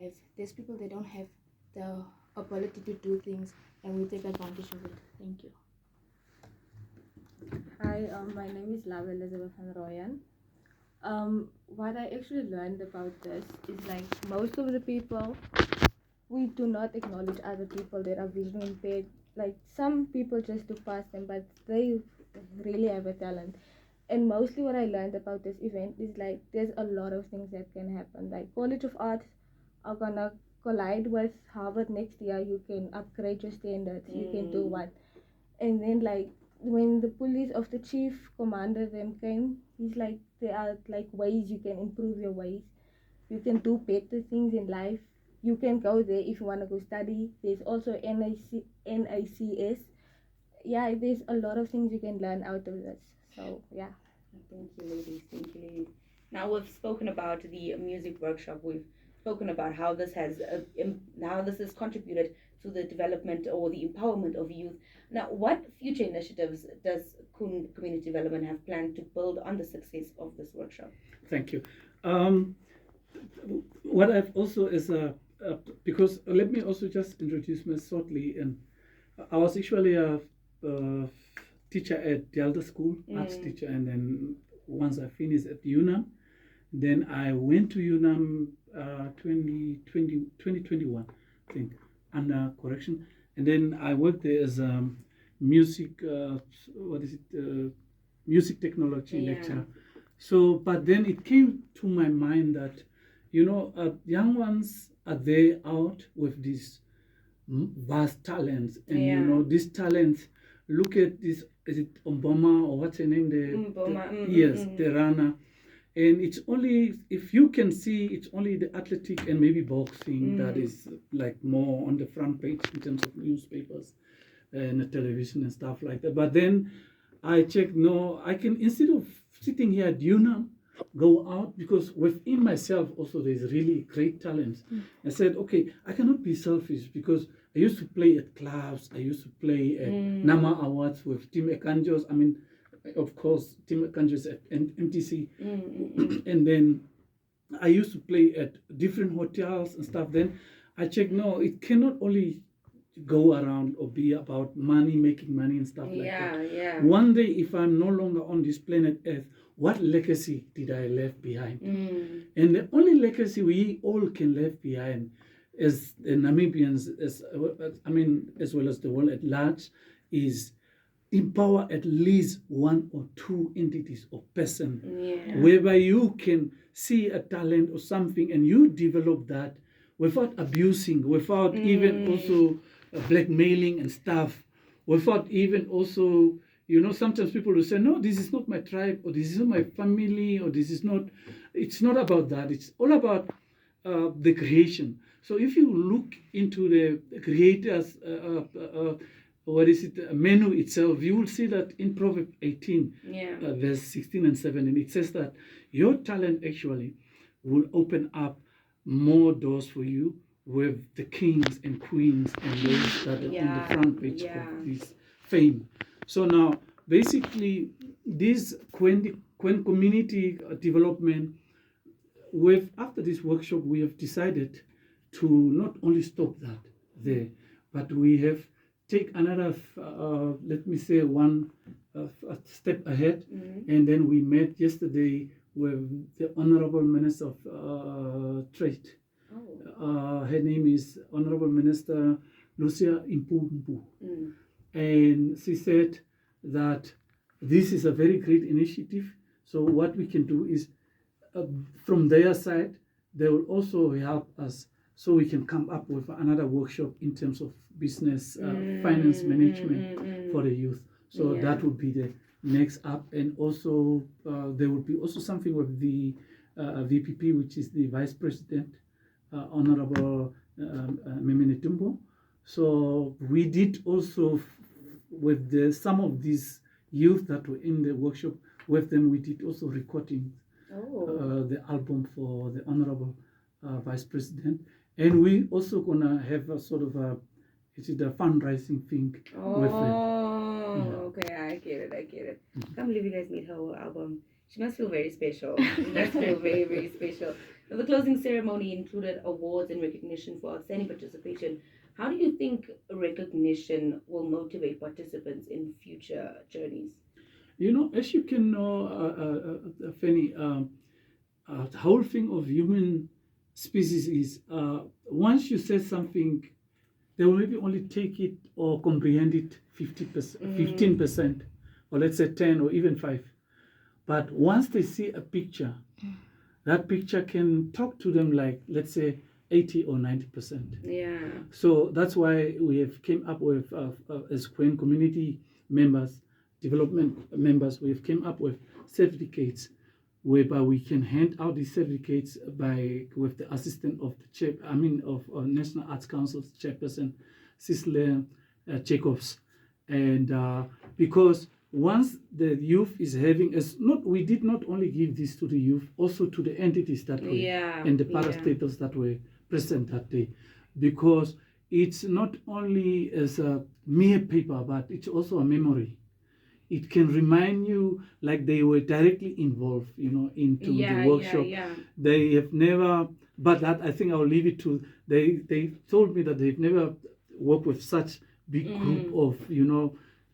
if there's people that don't have the ability to do things, and we take advantage of it. Thank you. Hi, my name is Lava Elizabeth van Rooyen. What I actually learned about this is like most of the people, we do not acknowledge other people that are visually impaired. Like some people just do past them, but they really have a talent. And mostly what I learned about this event is like there's a lot of things that can happen. Like College of Arts are gonna collide with Harvard next year. You can upgrade your standards. You can do what. And then like when the police of the chief commander then came, he's like there are like ways you can improve your ways. You can do better things in life. You can go there if you want to go study. There's also NACS. Yeah, there's a lot of things you can learn out of this. So yeah. Thank you, ladies. Thank you, ladies. Now we've spoken about the music workshop. We've spoken about how this has contributed to the development or the empowerment of youth. Now, what future initiatives does Khoen Community Development have planned to build on the success of this workshop? Thank you. What I've also is because let me also just introduce me shortly. And I was actually a teacher at the elder school, arts teacher, and then once I finished at UNAM, then I went to UNAM 2021, I think, under correction, and then I worked there as a music music technology lecturer. So, but then it came to my mind that, young ones are there out with these vast talents, and these talents. Look at this. Is it Obama or what's her name? Yes, the runner. And it's only, if you can see, it's only the athletic and maybe boxing that is like more on the front page in terms of newspapers and the television and stuff like that. But then I checked, no, I can, instead of sitting here at UNAM, go out, because within myself also there's really great talents. I said, okay, I cannot be selfish, because I used to play at clubs, I used to play at Nama Awards with Tim Ekanjos. I mean, of course, Tim Ekanjos at MTC. And then I used to play at different hotels and stuff. Then I checked, no, it cannot only go around or be about money, making money and stuff like that. One day, if I'm no longer on this planet Earth, what legacy did I leave behind? And the only legacy we all can leave behind as the Namibians, as well as the world at large, is empower at least one or two entities or person, whereby you can see a talent or something and you develop that without abusing, without even also blackmailing and stuff, without even also, sometimes people will say, no, this is not my tribe, or this is not my family, or this is not, it's not about that. It's all about the creation. So if you look into the creator's menu itself, you will see that in Proverbs 18, verse 16 and 17, it says that your talent actually will open up more doors for you with the kings and queens and those that are on the front page of this fame. So now, basically, this Khoen Community Development, after this workshop, we have decided to not only stop that there, but we have take another, let me say, one step ahead. And then we met yesterday with the Honorable Minister of Trade. Her name is Honorable Minister Lucia Impumpu. And she said that this is a very great initiative. So what we can do is, from their side, they will also help us so we can come up with another workshop in terms of business, finance management for the youth. So that would be the next up. And also, there will be also something with the VPP, which is the Vice President, Honorable Memene Tumbo. So we did also, with some of these youth that were in the workshop, with them we did also recording the album for the Honorable Vice President. And we also gonna have a sort of a fundraising thing with it. Okay, I get it. Can't believe you guys made her whole album. She must feel very special. She must feel very, very special. The closing ceremony included awards and recognition for outstanding participation. How do you think recognition will motivate participants in future journeys? As you can know, Fanny, the whole thing of human species is once you say something, they will maybe only take it or comprehend it 50%, 15%, or let's say 10 or even 5. But once they see a picture, that picture can talk to them like, let's say, 80 or 90%. Yeah. So that's why we have came up with, as Khoen Community members, development members, we have came up with certificates whereby we can hand out these certificates with the assistance of of National Arts Council's chairperson, Cicely Jacobs, and because once the youth is having we did not only give this to the youth, also to the entities that were and the parastatals that were present that day, because it's not only as a mere paper, but it's also a memory. It can remind you like they were directly involved, into the workshop. They have never, but that I think I'll leave it to, they told me that they've never worked with such big group of,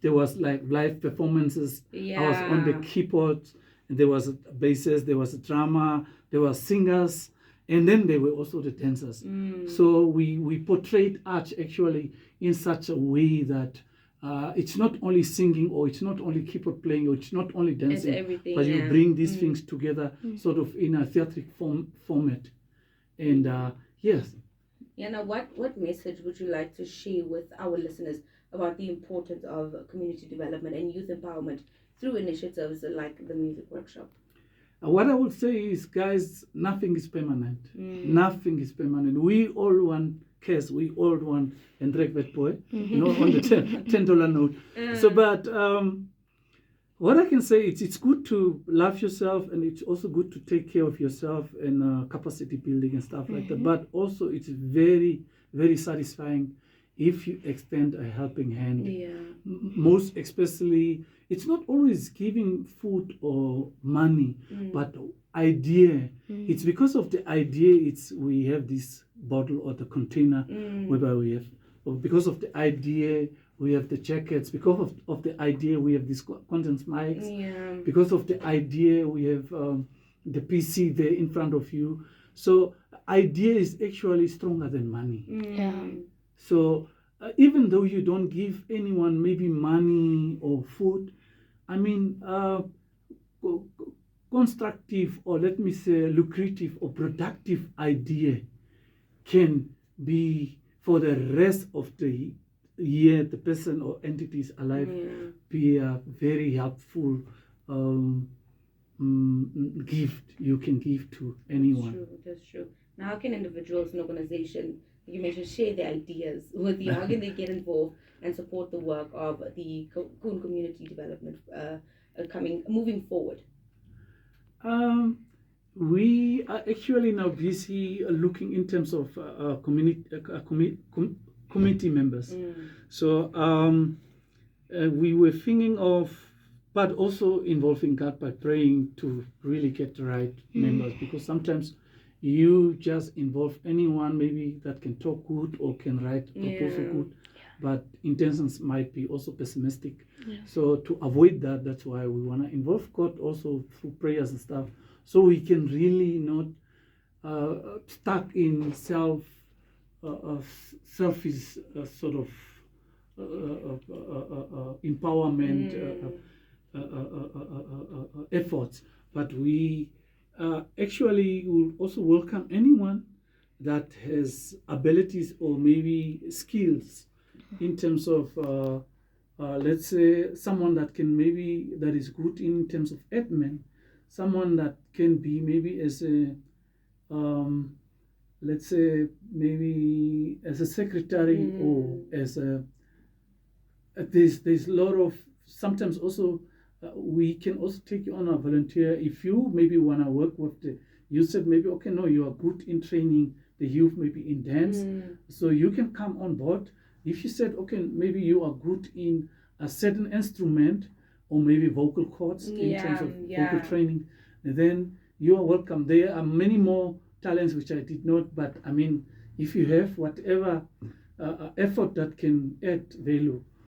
there was like live performances. I was on the keyboard, and there was a bassist, there was a drummer, there were singers, and then there were also the dancers. So we portrayed art actually in such a way that it's not only singing, or it's not only keyboard playing, or it's not only dancing, but you bring these things together sort of in a theatric format. And yes. Now what message would you like to share with our listeners about the importance of community development and youth empowerment through initiatives like the music workshop? What I would say is, guys, nothing is permanent. Nothing is permanent. We all want cash. We all want and drag that boy, on the $10 note. So, but what I can say is, it's good to love yourself, and it's also good to take care of yourself and capacity building and stuff like that. But also, it's very, very satisfying if you extend a helping hand. Most especially, it's not always giving food or money, but idea. It's because of the idea we have this bottle or the container whereby we have, because of the idea we have the jackets, because of the idea we have these content mics, because of the idea we have the PC there in front of you. So idea is actually stronger than money. So even though you don't give anyone maybe money or food, I mean, constructive, or let me say lucrative or productive idea can be, for the rest of the year, the person or entities alive, be a very helpful gift you can give to anyone. That's true. Now, how can individuals and organizations, you mentioned, share their ideas with you? How can they get involved and support the work of the Khoen Community Development moving forward? We are actually now busy looking in terms of committee members. So we were thinking of, but also involving God by praying to really get the right members, because sometimes you just involve anyone maybe that can talk good or can write proposal good, but intentions might be also pessimistic. So to avoid that, that's why we want to involve God also through prayers and stuff, so we can really not stuck in selfish sort of empowerment efforts, but we actually will also welcome anyone that has abilities or maybe skills in terms of let's say someone that is good in terms of admin, someone that can be maybe as a let's say maybe as a secretary, or as a there's a lot of, sometimes also we can also take you on a volunteer if you maybe want to work with you said maybe, okay, no, you are good in training the youth maybe in dance, so you can come on board. If you said, okay, maybe you are good in a certain instrument, or maybe vocal cords in terms of vocal training, then you are welcome. There are many more talents which I did not, but I mean, if you have whatever effort that can add value,